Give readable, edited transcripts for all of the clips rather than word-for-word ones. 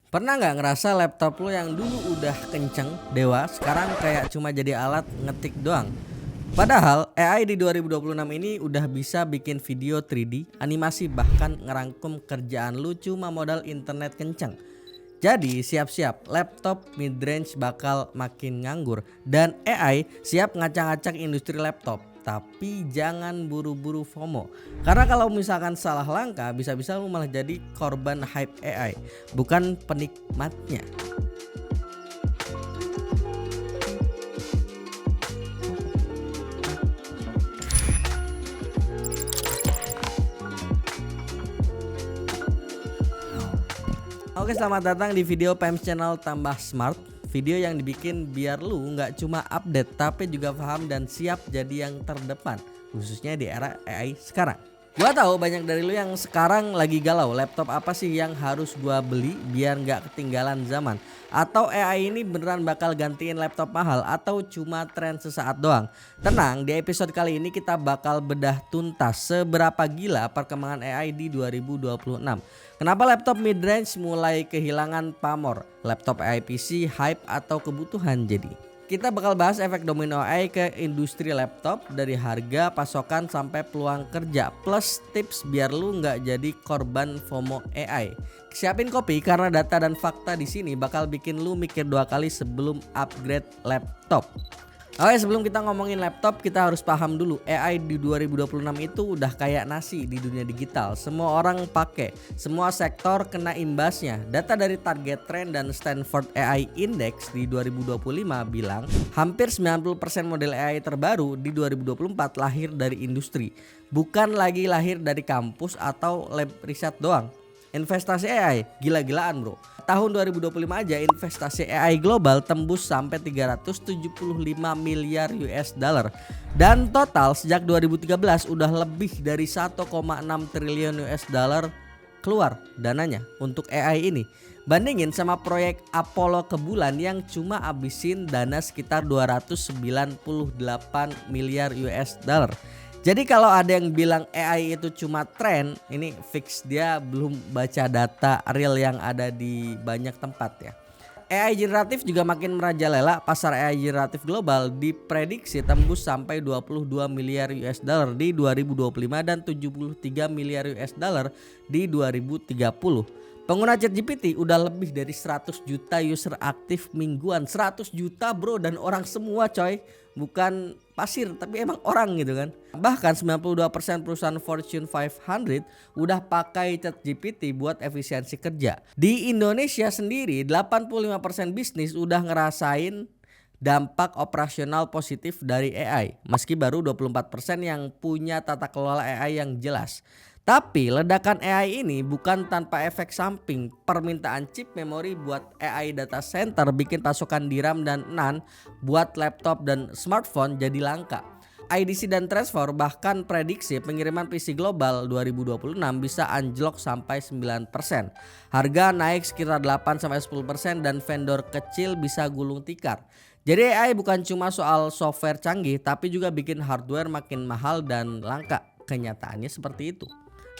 Pernah nggak ngerasa laptop lo yang dulu udah kenceng, dewa, sekarang kayak cuma jadi alat ngetik doang? Padahal AI di 2026 ini udah bisa bikin video 3D, animasi bahkan ngerangkum kerjaan lu cuma modal internet kenceng. Jadi siap-siap laptop midrange bakal makin nganggur dan AI siap ngacak-ngacak industri laptop. Tapi jangan buru-buru FOMO. Karena kalau misalkan salah langkah bisa-bisa lu malah jadi korban hype AI, bukan penikmatnya. Oke, selamat datang di video PEMS Channel Tambah Smart. Video yang dibikin biar lu nggak cuma update tapi juga paham dan siap jadi yang terdepan, khususnya di era AI sekarang. Gua tahu banyak dari lu yang sekarang lagi galau, laptop apa sih yang harus gua beli biar nggak ketinggalan zaman? Atau AI ini beneran bakal gantiin laptop mahal atau cuma tren sesaat doang? Tenang, di episode kali ini kita bakal bedah tuntas seberapa gila perkembangan AI di 2026. Kenapa laptop midrange mulai kehilangan pamor? Laptop AI PC hype atau kebutuhan jadi? Kita bakal bahas efek domino AI ke industri laptop, dari harga, pasokan sampai peluang kerja, plus tips biar lu nggak jadi korban FOMO AI. Siapin kopi karena data dan fakta di sini bakal bikin lu mikir dua kali sebelum upgrade laptop. Oke, sebelum kita ngomongin laptop, kita harus paham dulu AI di 2026 itu udah kayak nasi di dunia digital. Semua orang pakai, semua sektor kena imbasnya. Data dari Target Trend dan Stanford AI Index di 2025 bilang hampir 90% model AI terbaru di 2024 lahir dari industri, bukan lagi lahir dari kampus atau lab riset doang. Investasi AI gila-gilaan bro. Tahun 2025 aja investasi AI global tembus sampai 375 miliar US dollar. Dan total sejak 2013 udah lebih dari 1,6 triliun US dollar keluar dananya untuk AI ini. Bandingin sama proyek Apollo ke bulan yang cuma abisin dana sekitar 298 miliar US dollar. Jadi kalau ada yang bilang AI itu cuma tren, ini fix dia belum baca data real yang ada di banyak tempat ya. AI generatif juga makin merajalela. Pasar AI generatif global diprediksi tembus sampai 22 miliar US dollar di 2025 dan 73 miliar US dollar di 2030. Pengguna ChatGPT udah lebih dari 100 juta user aktif mingguan. 100 juta bro, dan orang semua coy. Bukan pasir tapi emang orang gitu kan. Bahkan 92% perusahaan Fortune 500 udah pakai ChatGPT buat efisiensi kerja. Di Indonesia sendiri 85% bisnis udah ngerasain dampak operasional positif dari AI. Meski baru 24% yang punya tata kelola AI yang jelas. Tapi ledakan AI ini bukan tanpa efek samping. Permintaan chip memori buat AI data center bikin pasokan DRAM dan NAND buat laptop dan smartphone jadi langka. IDC dan Transfer bahkan prediksi pengiriman PC global 2026 bisa anjlok sampai 9%. Harga naik sekitar 8-10% dan vendor kecil bisa gulung tikar. Jadi AI bukan cuma soal software canggih tapi juga bikin hardware makin mahal dan langka. Kenyataannya seperti itu.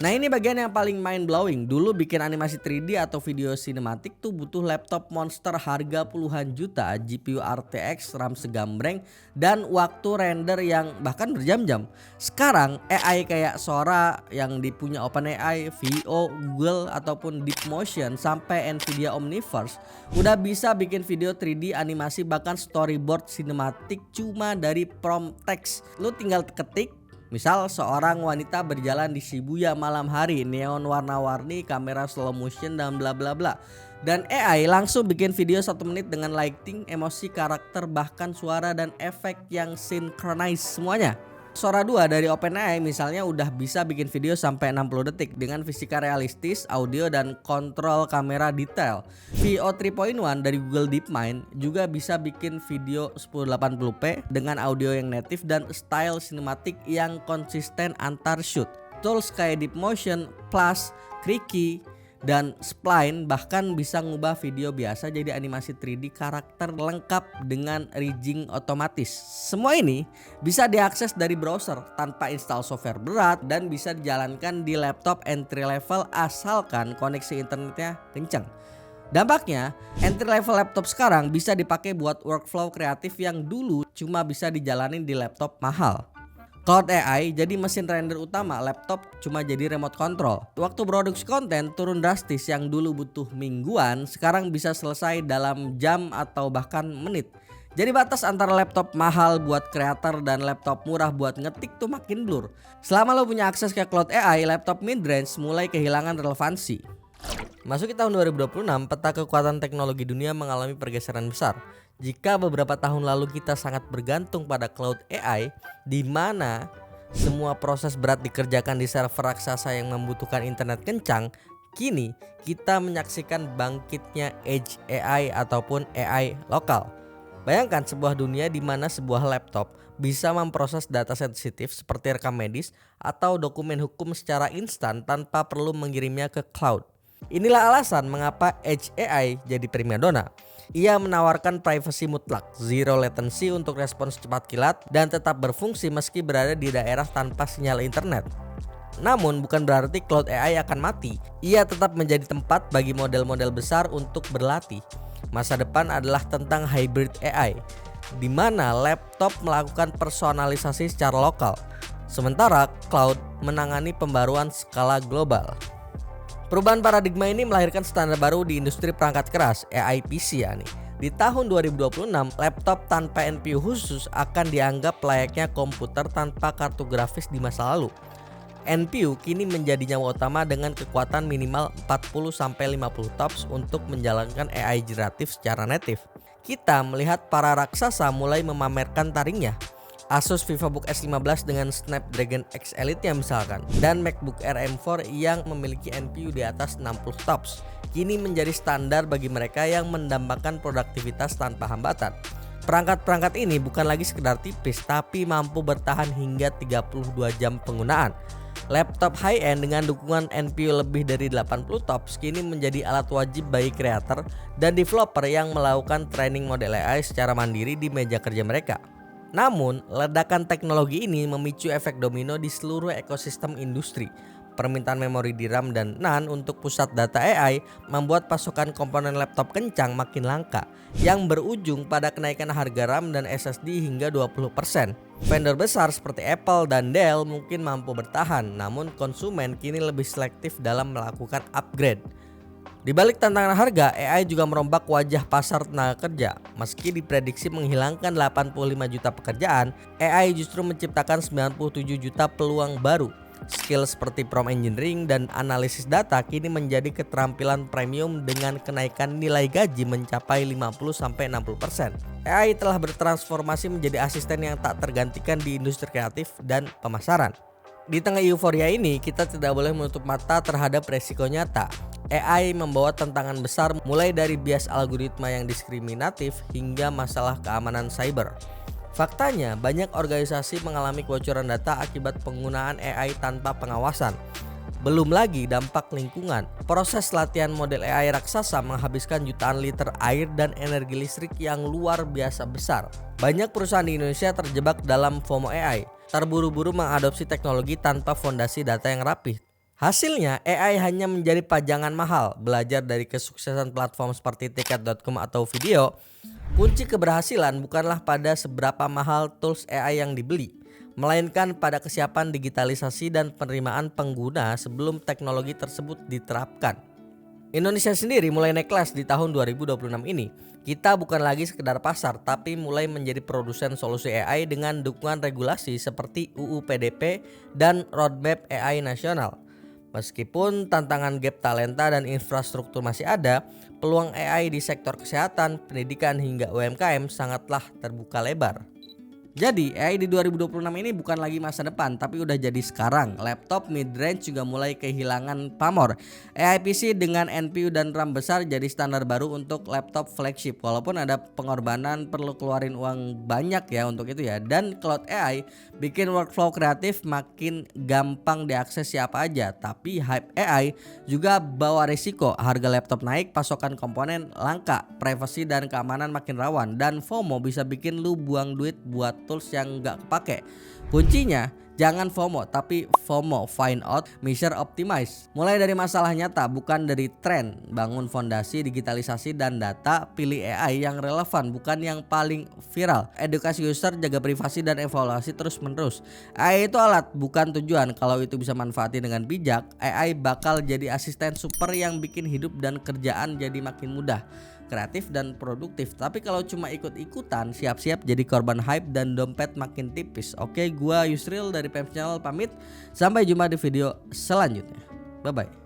Nah, ini bagian yang paling mind blowing. Dulu bikin animasi 3D atau video sinematik tuh butuh laptop monster harga puluhan juta, GPU RTX, RAM segambreng, dan waktu render yang bahkan berjam-jam. Sekarang AI kayak Sora yang dipunya OpenAI, VO, Google ataupun DeepMotion sampai Nvidia Omniverse udah bisa bikin video 3D, animasi, bahkan storyboard sinematik cuma dari prompt text. Lu tinggal ketik, misal seorang wanita berjalan di Shibuya malam hari, neon warna-warni, kamera slow motion dan bla bla bla. Dan AI langsung bikin video 1 menit dengan lighting, emosi, karakter, bahkan suara dan efek yang synchronize semuanya. Sora 2 dari OpenAI misalnya udah bisa bikin video sampai 60 detik dengan fisika realistis, audio dan kontrol kamera detail. VO 3.1 dari Google DeepMind juga bisa bikin video 1080p dengan audio yang native dan style sinematik yang konsisten antar shoot. Tools kayak DeepMotion Plus, Kriki, dan Spline bahkan bisa ngubah video biasa jadi animasi 3D karakter lengkap dengan rigging otomatis. Semua ini bisa diakses dari browser tanpa install software berat dan bisa dijalankan di laptop entry level asalkan koneksi internetnya kencang. Dampaknya, entry level laptop sekarang bisa dipakai buat workflow kreatif yang dulu cuma bisa dijalanin di laptop mahal. Cloud AI jadi mesin render utama, laptop cuma jadi remote control. Waktu produksi konten turun drastis, yang dulu butuh mingguan sekarang bisa selesai dalam jam atau bahkan menit. Jadi batas antara laptop mahal buat kreator dan laptop murah buat ngetik tuh makin blur. Selama lo punya akses ke Cloud AI, laptop mid-range mulai kehilangan relevansi. Masuki tahun 2026, peta kekuatan teknologi dunia mengalami pergeseran besar. Jika beberapa tahun lalu kita sangat bergantung pada Cloud AI, di mana semua proses berat dikerjakan di server raksasa yang membutuhkan internet kencang, kini kita menyaksikan bangkitnya Edge AI ataupun AI lokal. Bayangkan sebuah dunia di mana sebuah laptop bisa memproses data sensitif seperti rekam medis atau dokumen hukum secara instan tanpa perlu mengirimnya ke cloud. Inilah alasan mengapa Edge AI jadi primadona. Ia menawarkan privacy mutlak, zero latency untuk respons cepat kilat, dan tetap berfungsi meski berada di daerah tanpa sinyal internet. Namun bukan berarti Cloud AI akan mati. Ia tetap menjadi tempat bagi model-model besar untuk berlatih. Masa depan adalah tentang hybrid AI, di mana laptop melakukan personalisasi secara lokal, sementara cloud menangani pembaruan skala global. Perubahan paradigma ini melahirkan standar baru di industri perangkat keras, AI PC ya nih. Di tahun 2026, laptop tanpa NPU khusus akan dianggap layaknya komputer tanpa kartu grafis di masa lalu. NPU kini menjadi nyawa utama dengan kekuatan minimal 40-50 TOPS untuk menjalankan AI generatif secara native. Kita melihat para raksasa mulai memamerkan taringnya. Asus VivoBook S15 dengan Snapdragon X Elite-nya misalkan, dan MacBook Air M4 yang memiliki NPU di atas 60 TOPS kini menjadi standar bagi mereka yang mendambakan produktivitas tanpa hambatan. Perangkat-perangkat ini bukan lagi sekedar tipis, tapi mampu bertahan hingga 32 jam penggunaan. Laptop high-end dengan dukungan NPU lebih dari 80 TOPS kini menjadi alat wajib bagi kreator dan developer yang melakukan training model AI secara mandiri di meja kerja mereka. Namun, ledakan teknologi ini memicu efek domino di seluruh ekosistem industri. Permintaan memori DRAM dan NAND untuk pusat data AI membuat pasokan komponen laptop kencang makin langka, yang berujung pada kenaikan harga RAM dan SSD hingga 20%. Vendor besar seperti Apple dan Dell mungkin mampu bertahan, namun konsumen kini lebih selektif dalam melakukan upgrade. Di balik tantangan harga, AI juga merombak wajah pasar tenaga kerja. Meski diprediksi menghilangkan 85 juta pekerjaan, AI justru menciptakan 97 juta peluang baru. Skill seperti prompt engineering dan analisis data kini menjadi keterampilan premium dengan kenaikan nilai gaji mencapai 50-60%. AI telah bertransformasi menjadi asisten yang tak tergantikan di industri kreatif dan pemasaran. Di tengah euforia ini, kita tidak boleh menutup mata terhadap resiko nyata. AI membawa tantangan besar mulai dari bias algoritma yang diskriminatif hingga masalah keamanan cyber. Faktanya, banyak organisasi mengalami kebocoran data akibat penggunaan AI tanpa pengawasan. Belum lagi dampak lingkungan. Proses latihan model AI raksasa menghabiskan jutaan liter air dan energi listrik yang luar biasa besar. Banyak perusahaan di Indonesia terjebak dalam FOMO AI, terburu-buru mengadopsi teknologi tanpa fondasi data yang rapih. Hasilnya, AI hanya menjadi pajangan mahal. Belajar dari kesuksesan platform seperti tiket.com atau Video, kunci keberhasilan bukanlah pada seberapa mahal tools AI yang dibeli, melainkan pada kesiapan digitalisasi dan penerimaan pengguna sebelum teknologi tersebut diterapkan. Indonesia sendiri mulai naik kelas di tahun 2026 ini. Kita bukan lagi sekedar pasar, tapi mulai menjadi produsen solusi AI dengan dukungan regulasi seperti UU PDP dan Roadmap AI Nasional. Meskipun tantangan gap talenta dan infrastruktur masih ada, peluang AI di sektor kesehatan, pendidikan hingga UMKM sangatlah terbuka lebar. Jadi AI di 2026 ini bukan lagi masa depan, tapi udah jadi sekarang. Laptop mid-range juga mulai kehilangan pamor. AI PC dengan NPU dan RAM besar jadi standar baru untuk laptop flagship. Walaupun ada pengorbanan, perlu keluarin uang banyak ya untuk itu ya. Dan Cloud AI bikin workflow kreatif makin gampang diakses siapa aja. Tapi hype AI juga bawa risiko. Harga laptop naik, pasokan komponen langka, privasi dan keamanan makin rawan. Dan FOMO bisa bikin lu buang duit buat tools yang gak kepake. Kuncinya, Jangan FOMO tapi FOMO, find out, measure, optimize. Mulai dari masalah nyata bukan dari tren. Bangun fondasi digitalisasi dan data, pilih AI yang relevan bukan yang paling viral. Edukasi user, jaga privasi dan evaluasi terus menerus. AI itu alat bukan tujuan. Kalau itu bisa manfaatin dengan bijak, AI bakal jadi asisten super yang bikin hidup dan kerjaan jadi makin mudah, kreatif dan produktif. Tapi kalau cuma ikut-ikutan, siap-siap jadi korban hype dan dompet makin tipis. Oke, gua Yusril dari Pems Channel pamit. Sampai jumpa di video selanjutnya. Bye bye.